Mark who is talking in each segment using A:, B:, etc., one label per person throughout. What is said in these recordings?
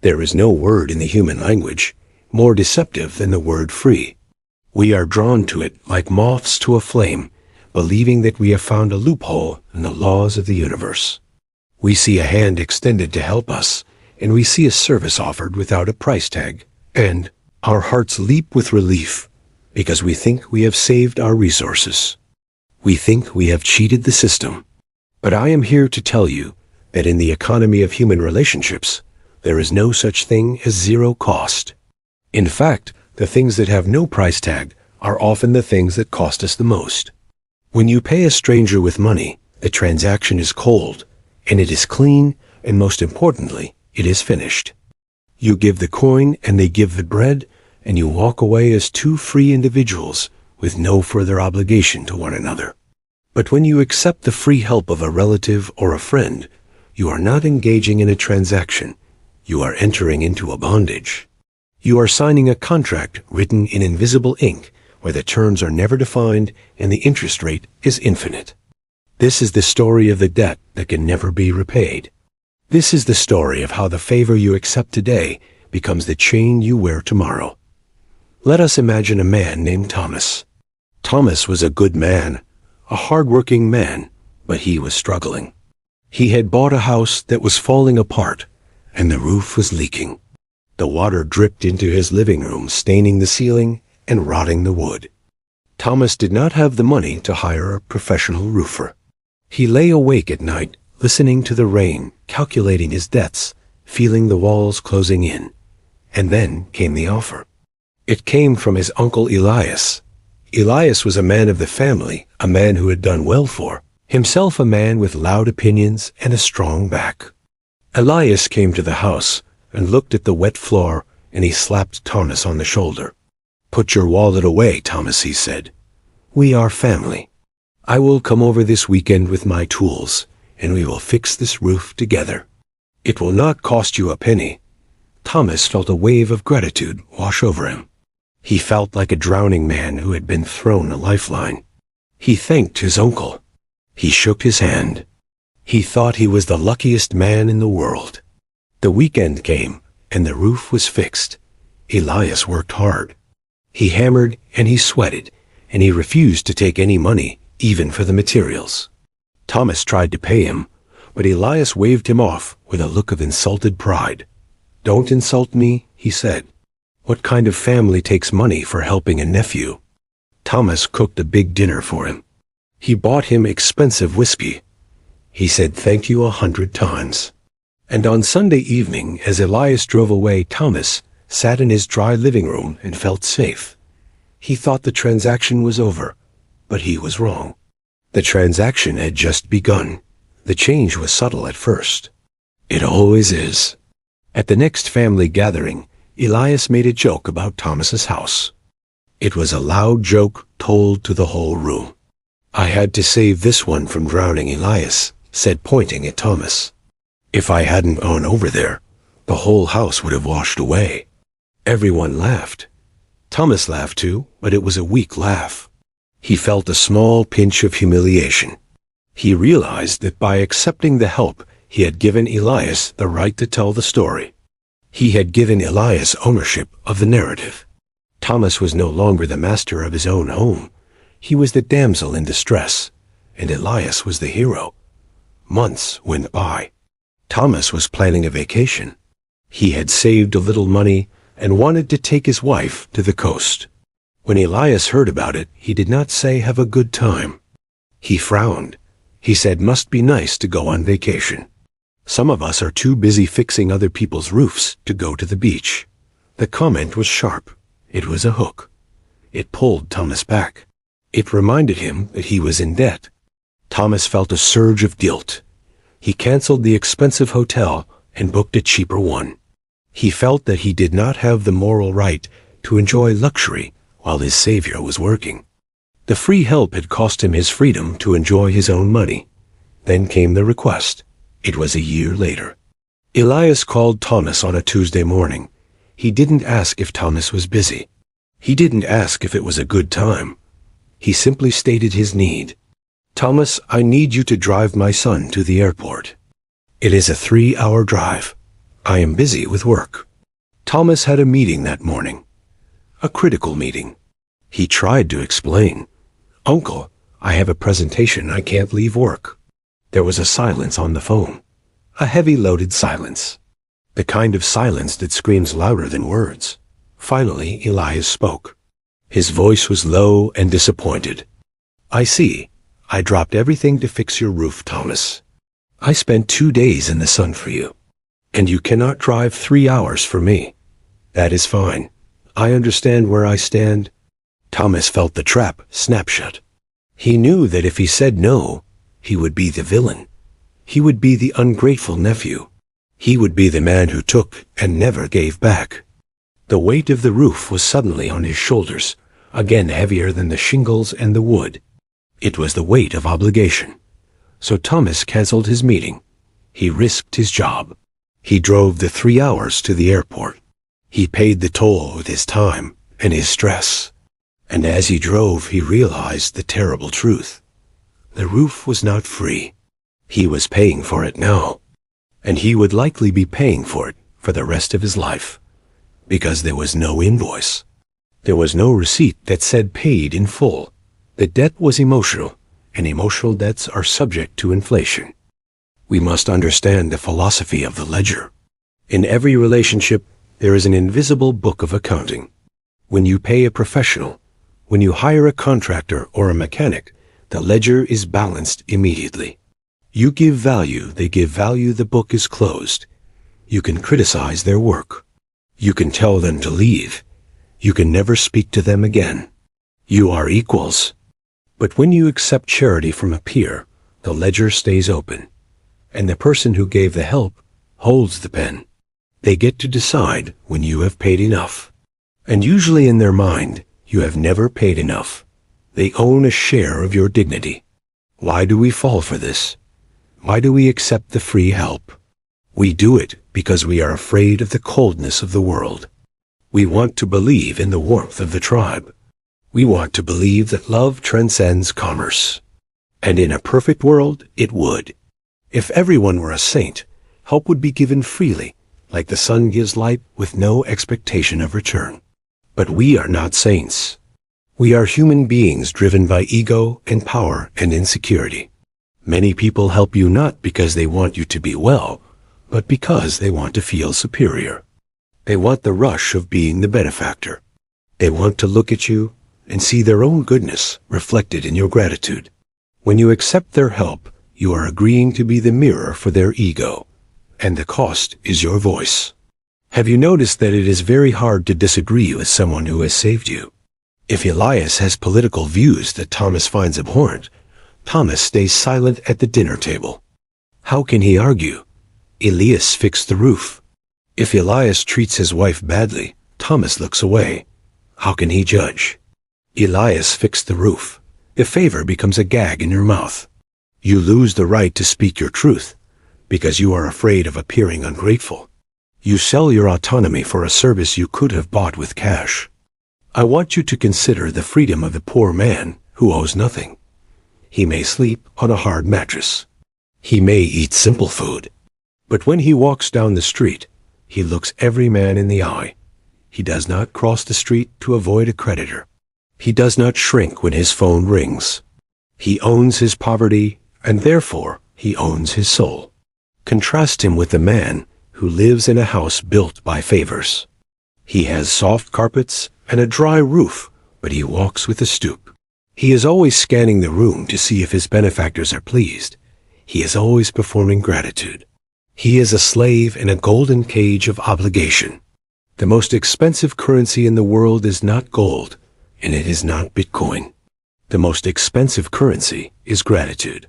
A: There is no word in the human language more deceptive than the word free. We are drawn to it like moths to a flame, believing that we have found a loophole in the laws of the universe. We see a hand extended to help us, and we see a service offered without a price tag, and our hearts leap with relief because we think we have saved our resources. We think we have cheated the system. But I am here to tell you that in the economy of human relationships, there is no such thing as zero cost. In fact, the things that have no price tag are often the things that cost us the most. When you pay a stranger with money, the transaction is cold, and it is clean, and most importantly, it is finished. You give the coin and they give the bread, and you walk away as two free individuals with no further obligation to one another. But when you accept the free help of a relative or a friend, you are not engaging in a transaction. You are entering into a bondage. You are signing a contract written in invisible ink where the terms are never defined and the interest rate is infinite. This is the story of the debt that can never be repaid. This is the story of how the favor you accept today becomes the chain you wear tomorrow. Let us imagine a man named Thomas. Thomas was a good man, a hard-working man, but he was struggling. He had bought a house that was falling apart, and the roof was leaking. The water dripped into his living room, staining the ceiling and rotting the wood. Thomas did not have the money to hire a professional roofer. He lay awake at night, listening to the rain, calculating his debts, feeling the walls closing in. And then came the offer. It came from his uncle Elias. Elias was a man of the family, a man who had done well for himself, a man with loud opinions and a strong back. Elias came to the house and looked at the wet floor, and he slapped Thomas on the shoulder. "Put your wallet away, Thomas," he said. "We are family. I will come over this weekend with my tools, and we will fix this roof together. It will not cost you a penny." Thomas felt a wave of gratitude wash over him. He felt like a drowning man who had been thrown a lifeline. He thanked his uncle. He shook his hand. He thought he was the luckiest man in the world. The weekend came, and the roof was fixed. Elias worked hard. He hammered and he sweated, and he refused to take any money, even for the materials. Thomas tried to pay him, but Elias waved him off with a look of insulted pride. "Don't insult me," he said. "What kind of family takes money for helping a nephew?" Thomas cooked a big dinner for him. He bought him expensive whiskey. He said thank you 100 times. And on Sunday evening, as Elias drove away, Thomas sat in his dry living room and felt safe. He thought the transaction was over, but he was wrong. The transaction had just begun. The change was subtle at first. It always is. At the next family gathering, Elias made a joke about Thomas's house. It was a loud joke told to the whole room. "I had to save this one from drowning," Elias said, pointing at Thomas. "If I hadn't gone over there, the whole house would have washed away." Everyone laughed. Thomas laughed too, but it was a weak laugh. He felt a small pinch of humiliation. He realized that by accepting the help, he had given Elias the right to tell the story. He had given Elias ownership of the narrative. Thomas was no longer the master of his own home. He was the damsel in distress, and Elias was the hero. Months went by. Thomas was planning a vacation. He had saved a little money and wanted to take his wife to the coast. When Elias heard about it, he did not say have a good time. He frowned. He said must be nice to go on vacation. Some of us are too busy fixing other people's roofs to go to the beach. The comment was sharp. It was a hook. It pulled Thomas back. It reminded him that he was in debt. Thomas felt a surge of guilt. He canceled the expensive hotel and booked a cheaper one. He felt that he did not have the moral right to enjoy luxury while his savior was working. The free help had cost him his freedom to enjoy his own money. Then came the request. It was a year later. Elias called Thomas on a Tuesday morning. He didn't ask if Thomas was busy. He didn't ask if it was a good time. He simply stated his need. "Thomas, I need you to drive my son to the airport. It is a 3-hour drive. I am busy with work. Thomas had a meeting that morning. A critical meeting. He tried to explain. Uncle, I have a presentation. I can't leave work. There was a silence on the phone. A heavy loaded silence. The kind of silence that screams louder than words. Finally, Elias spoke. His voice was low and disappointed. I see. I dropped everything to fix your roof, Thomas. I spent 2 days in the sun for you. And you cannot drive 3 hours for me. That is fine. I understand where I stand. Thomas felt the trap snap shut. He knew that if he said no, he would be the villain. He would be the ungrateful nephew. He would be the man who took and never gave back. The weight of the roof was suddenly on his shoulders, again heavier than the shingles and the wood. It was the weight of obligation. So Thomas canceled his meeting. He risked his job. He drove the 3 hours to the airport. He paid the toll with his time and his stress. And as he drove, he realized the terrible truth. The roof was not free. He was paying for it now. And he would likely be paying for it for the rest of his life. Because there was no invoice. There was no receipt that said paid in full. The debt was emotional, and emotional debts are subject to inflation. We must understand the philosophy of the ledger. In every relationship, there is an invisible book of accounting. When you pay a professional, when you hire a contractor or a mechanic, the ledger is balanced immediately. You give value, they give value, the book is closed. You can criticize their work. You can tell them to leave. You can never speak to them again. You are equals. But when you accept charity from a peer, the ledger stays open. And the person who gave the help holds the pen. They get to decide when you have paid enough. And usually in their mind, you have never paid enough. They own a share of your dignity. Why do we fall for this? Why do we accept the free help? We do it because we are afraid of the coldness of the world. We want to believe in the warmth of the tribe. We want to believe that love transcends commerce. And in a perfect world, it would. If everyone were a saint, help would be given freely, like the sun gives light with no expectation of return. But we are not saints. We are human beings driven by ego and power and insecurity. Many people help you not because they want you to be well, but because they want to feel superior. They want the rush of being the benefactor. They want to look at you and see their own goodness reflected in your gratitude. When you accept their help, you are agreeing to be the mirror for their ego, and the cost is your voice. Have you noticed that it is very hard to disagree with someone who has saved you? If Elias has political views that Thomas finds abhorrent, Thomas stays silent at the dinner table. How can he argue? Elias fixed the roof. If Elias treats his wife badly, Thomas looks away. How can he judge? Elias fixed the roof. The favor becomes a gag in your mouth. You lose the right to speak your truth because you are afraid of appearing ungrateful. You sell your autonomy for a service you could have bought with cash. I want you to consider the freedom of the poor man who owes nothing. He may sleep on a hard mattress. He may eat simple food. But when he walks down the street, he looks every man in the eye. He does not cross the street to avoid a creditor. He does not shrink when his phone rings. He owns his poverty, and therefore he owns his soul. Contrast him with the man who lives in a house built by favors. He has soft carpets and a dry roof, but he walks with a stoop. He is always scanning the room to see if his benefactors are pleased. He is always performing gratitude. He is a slave in a golden cage of obligation. The most expensive currency in the world is not gold, and it is not Bitcoin. The most expensive currency is gratitude.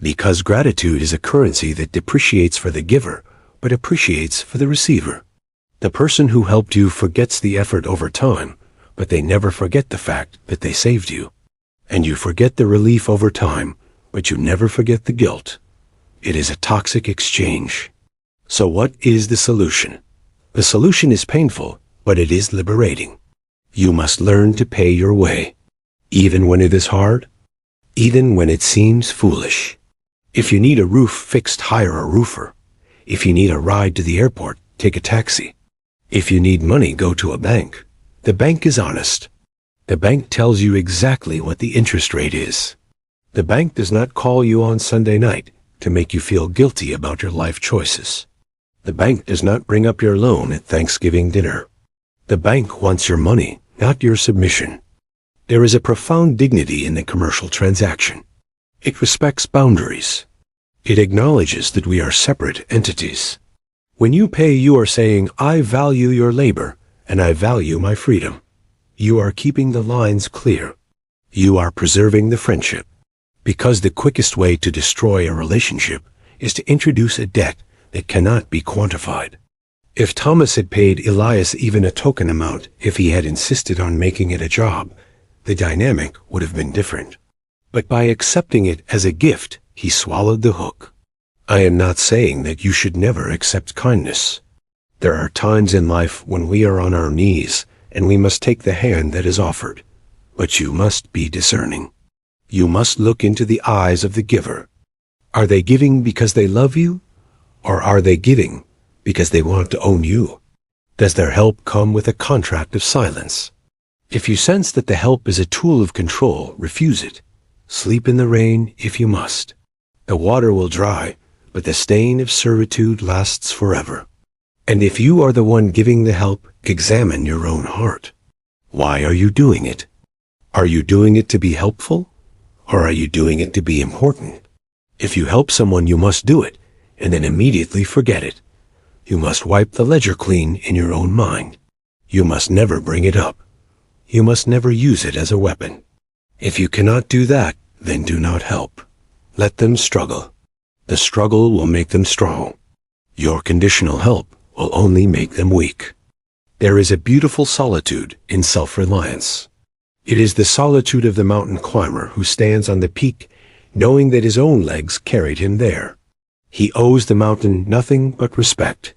A: Because gratitude is a currency that depreciates for the giver, but appreciates for the receiver. The person who helped you forgets the effort over time, but they never forget the fact that they saved you. And you forget the relief over time, but you never forget the guilt. It is a toxic exchange. So what is the solution? The solution is painful, but it is liberating. You must learn to pay your way, even when it is hard, even when it seems foolish. If you need a roof fixed, hire a roofer. If you need a ride to the airport, take a taxi. If you need money, go to a bank. The bank is honest. The bank tells you exactly what the interest rate is. The bank does not call you on Sunday night to make you feel guilty about your life choices. The bank does not bring up your loan at Thanksgiving dinner. The bank wants your money, not your submission. There is a profound dignity in the commercial transaction. It respects boundaries. It acknowledges that we are separate entities. When you pay, you are saying, I value your labor, and I value my freedom. You are keeping the lines clear. You are preserving the friendship. Because the quickest way to destroy a relationship is to introduce a debt that cannot be quantified. If Thomas had paid Elias even a token amount, if he had insisted on making it a job, the dynamic would have been different. But by accepting it as a gift, he swallowed the hook. I am not saying that you should never accept kindness. There are times in life when we are on our knees and we must take the hand that is offered. But you must be discerning. You must look into the eyes of the giver. Are they giving because they love you? Or are they giving because they want to own you? Does their help come with a contract of silence? If you sense that the help is a tool of control, refuse it. Sleep in the rain if you must. The water will dry, but the stain of servitude lasts forever. And if you are the one giving the help, examine your own heart. Why are you doing it? Are you doing it to be helpful? Or are you doing it to be important? If you help someone, you must do it, and then immediately forget it. You must wipe the ledger clean in your own mind. You must never bring it up. You must never use it as a weapon. If you cannot do that, then do not help. Let them struggle. The struggle will make them strong. Your conditional help will only make them weak. There is a beautiful solitude in self-reliance. It is the solitude of the mountain climber who stands on the peak, knowing that his own legs carried him there. He owes the mountain nothing but respect.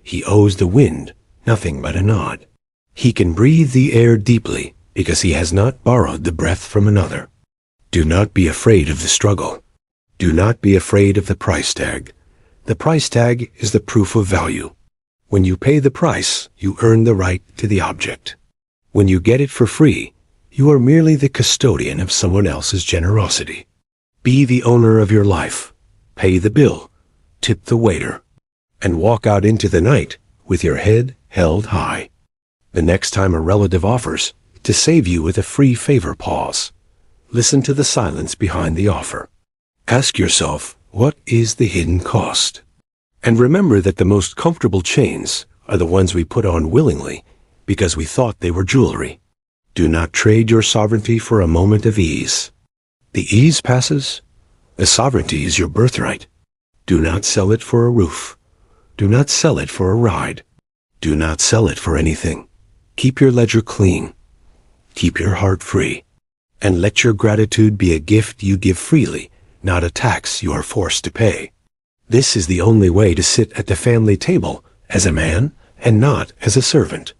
A: He owes the wind nothing but a nod. He can breathe the air deeply because he has not borrowed the breath from another. Do not be afraid of the struggle. Do not be afraid of the price tag. The price tag is the proof of value. When you pay the price, you earn the right to the object. When you get it for free, you are merely the custodian of someone else's generosity. Be the owner of your life. Pay the bill, tip the waiter, and walk out into the night with your head held high. The next time a relative offers to save you with a free favor, pause. Listen to the silence behind the offer. Ask yourself, what is the hidden cost? And remember that the most comfortable chains are the ones we put on willingly because we thought they were jewelry. Do not trade your sovereignty for a moment of ease. The ease passes. The sovereignty is your birthright. Do not sell it for a roof. Do not sell it for a ride. Do not sell it for anything. Keep your ledger clean. Keep your heart free. And let your gratitude be a gift you give freely, not a tax you are forced to pay. This is the only way to sit at the family table as a man and not as a servant.